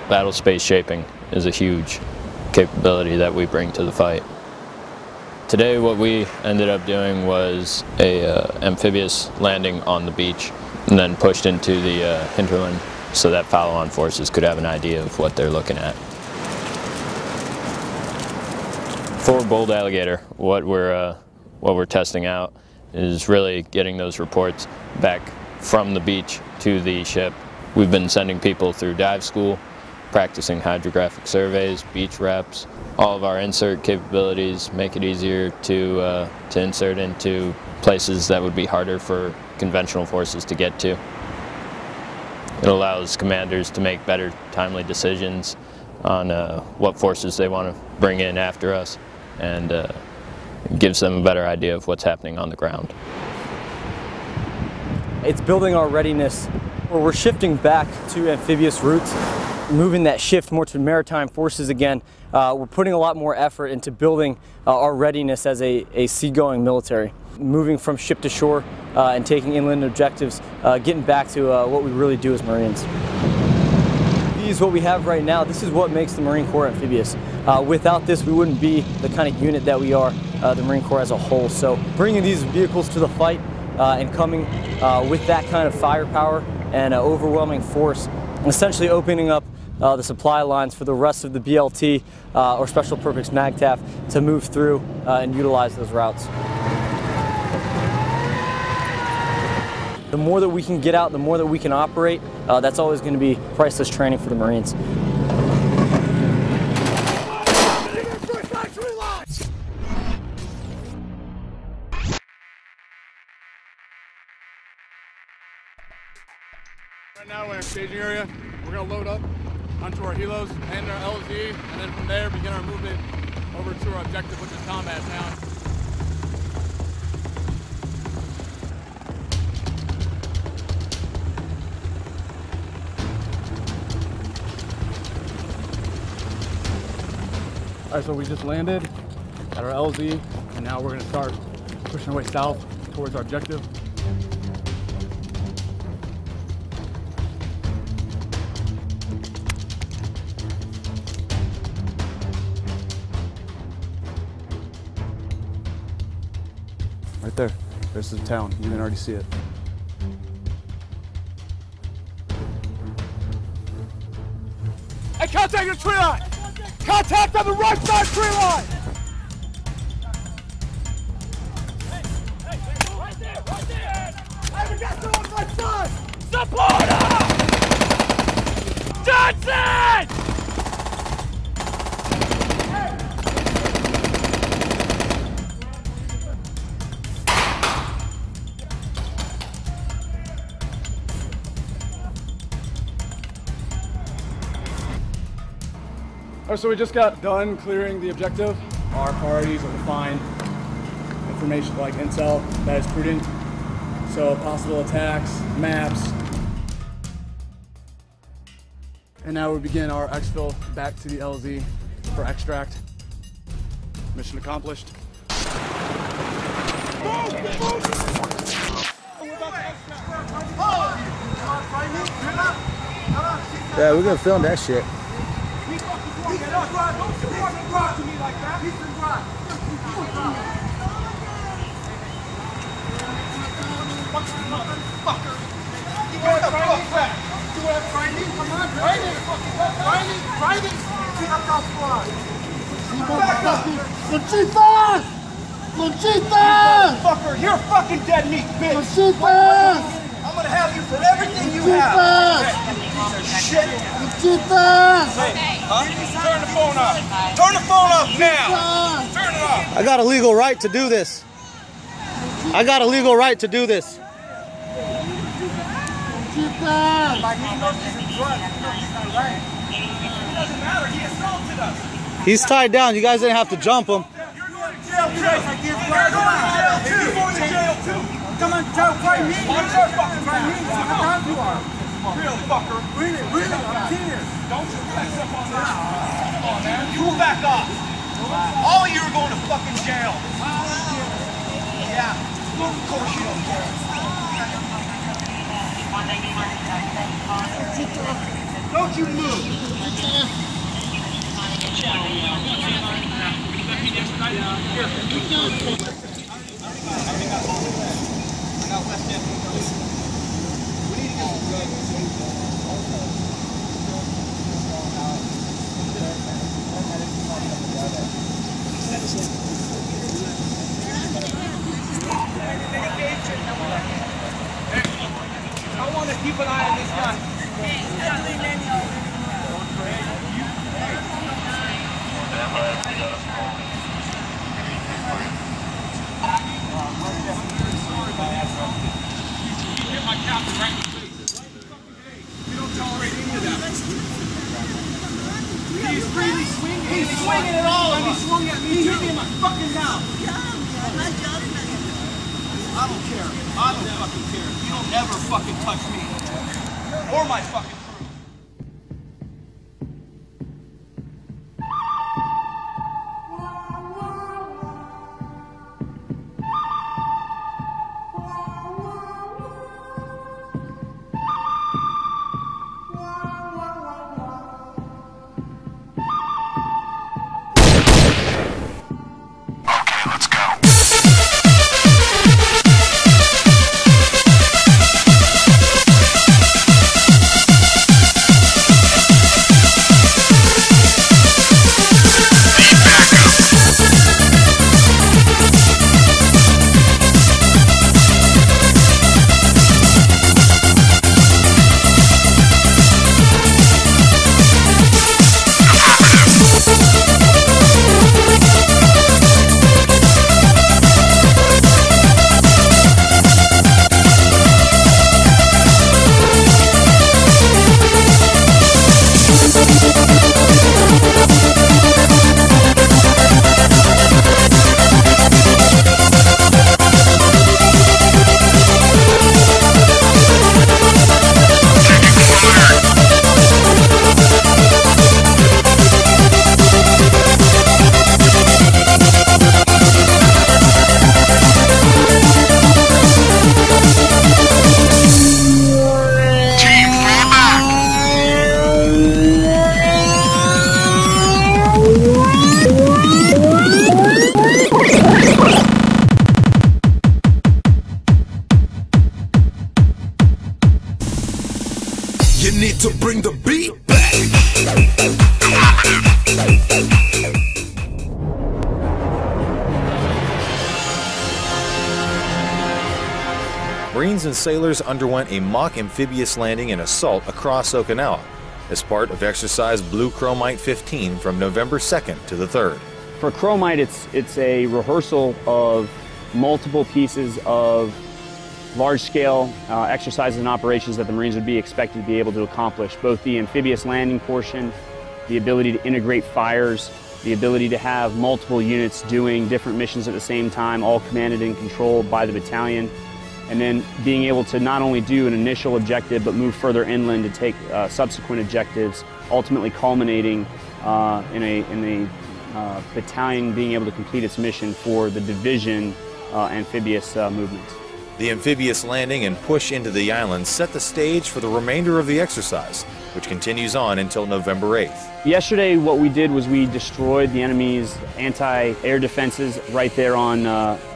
battle space shaping is a huge capability that we bring to the fight. Today what we ended up doing was a amphibious landing on the beach and then pushed into the hinterland so that follow-on forces could have an idea of what they're looking at. For Bold Alligator, what we're testing out is really getting those reports back from the beach to the ship. We've been sending people through dive school, practicing hydrographic surveys, beach reps. All of our insert capabilities make it easier to insert into places that would be harder for conventional forces to get to. It allows commanders to make better, timely decisions on what forces they want to bring in after us, and gives them a better idea of what's happening on the ground. It's building our readiness, where we're shifting back to amphibious routes, moving that shift more to maritime forces again. We're putting a lot more effort into building our readiness as a seagoing military. Moving from ship to shore and taking inland objectives, getting back to what we really do as Marines. What we have right now, this is what makes the Marine Corps amphibious. Without this, we wouldn't be the kind of unit that we are, the Marine Corps as a whole. So bringing these vehicles to the fight and coming with that kind of firepower and overwhelming force, and essentially opening up the supply lines for the rest of the BLT or Special Purpose MAGTF to move through and utilize those routes. The more that we can get out, the more that we can operate, that's always going to be priceless training for the Marines. Right now we're in our staging area. We're going to load up onto our helos and our LZ, and then from there begin our movement over to our objective, which is combat town. All right, so we just landed at our LZ, and now we're going to start pushing our way south towards our objective. Right there. There's the town. You can already see it. Hey, contact the tree line! Contact on the right side tree line! Hey, right there, right there! Hey, we got someone on my side! Support us! Johnson! All right, so we just got done clearing the objective. Our priorities are to find information like intel that is prudent, so possible attacks, maps. And now we begin our exfil back to the LZ for extract. Mission accomplished. Yeah, we're gonna film that shit. Fucker, you're fucking dead meat, bitch. I'm gonna have you for everything you have. Shit. Hey, turn the phone off. Turn the phone off now. Turn it off. I got a legal right to do this. I got a legal right to do this. He's tied down. You guys didn't have to jump him. Come on, try me. Real fucker. Really, I'm serious. Don't you mess up on that. Come on, man. You back off. All of you are going to fucking jail. Yeah. Of course you don't care. Don't you move. I want to keep an eye on this guy. He's swinging it all, and he swung at me. He hit me in my fucking mouth. I don't care. I don't fucking care. You don't ever fucking touch me. Or my fucking crew. You need to bring the beat back. Marines and sailors underwent a mock amphibious landing and assault across Okinawa as part of exercise Blue Chromite 15 from November 2nd to the 3rd. For Chromite, it's a rehearsal of multiple pieces of large-scale exercises and operations that the Marines would be expected to be able to accomplish, both the amphibious landing portion, the ability to integrate fires, the ability to have multiple units doing different missions at the same time, all commanded and controlled by the battalion, and then being able to not only do an initial objective but move further inland to take subsequent objectives, ultimately culminating in a battalion being able to complete its mission for the division amphibious movements. The amphibious landing and push into the island set the stage for the remainder of the exercise, which continues on until November 8th. Yesterday, what we did was we destroyed the enemy's anti-air defenses right there on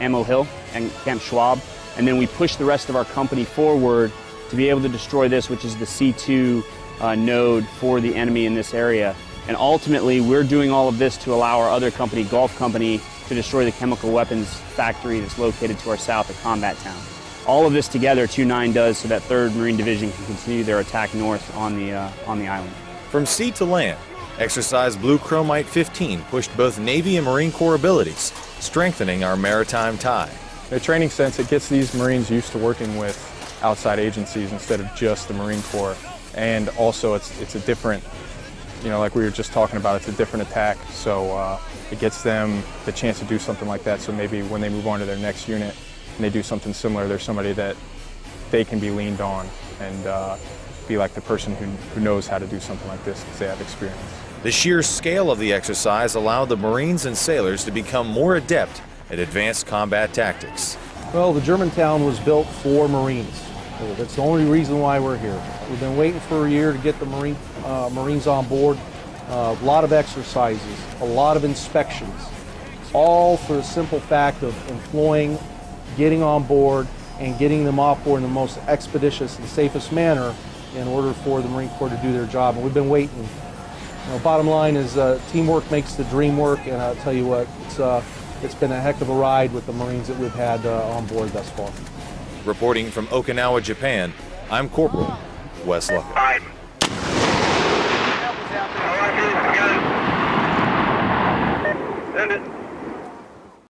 Ammo Hill and Camp Schwab, and then we pushed the rest of our company forward to be able to destroy this, which is the C2 node for the enemy in this area. And ultimately, we're doing all of this to allow our other company, Gulf Company, to destroy the chemical weapons factory that's located to our south at Combat Town. All of this together, 2-9 does so that 3rd Marine Division can continue their attack north on the island. From sea to land, exercise Blue Chromite 15 pushed both Navy and Marine Corps abilities, strengthening our maritime tie. In a training sense, it gets these Marines used to working with outside agencies instead of just the Marine Corps. And also it's a different, like we were just talking about, it's a different attack. So it gets them the chance to do something like that. So maybe when they move on to their next unit and they do something similar, there's somebody that they can be leaned on and be like the person who knows how to do something like this because they have experience. The sheer scale of the exercise allowed the Marines and sailors to become more adept at advanced combat tactics. Well, the Germantown was built for Marines. That's the only reason why we're here. We've been waiting for a year to get the Marines on board. A lot of exercises, a lot of inspections, all for the simple fact of employing, getting on board, and getting them off board in the most expeditious and safest manner in order for the Marine Corps to do their job. And we've been waiting. Bottom line is teamwork makes the dream work, and I'll tell you what, it's been a heck of a ride with the Marines that we've had on board thus far. Reporting from Okinawa, Japan, I'm Corporal Wes Luckett.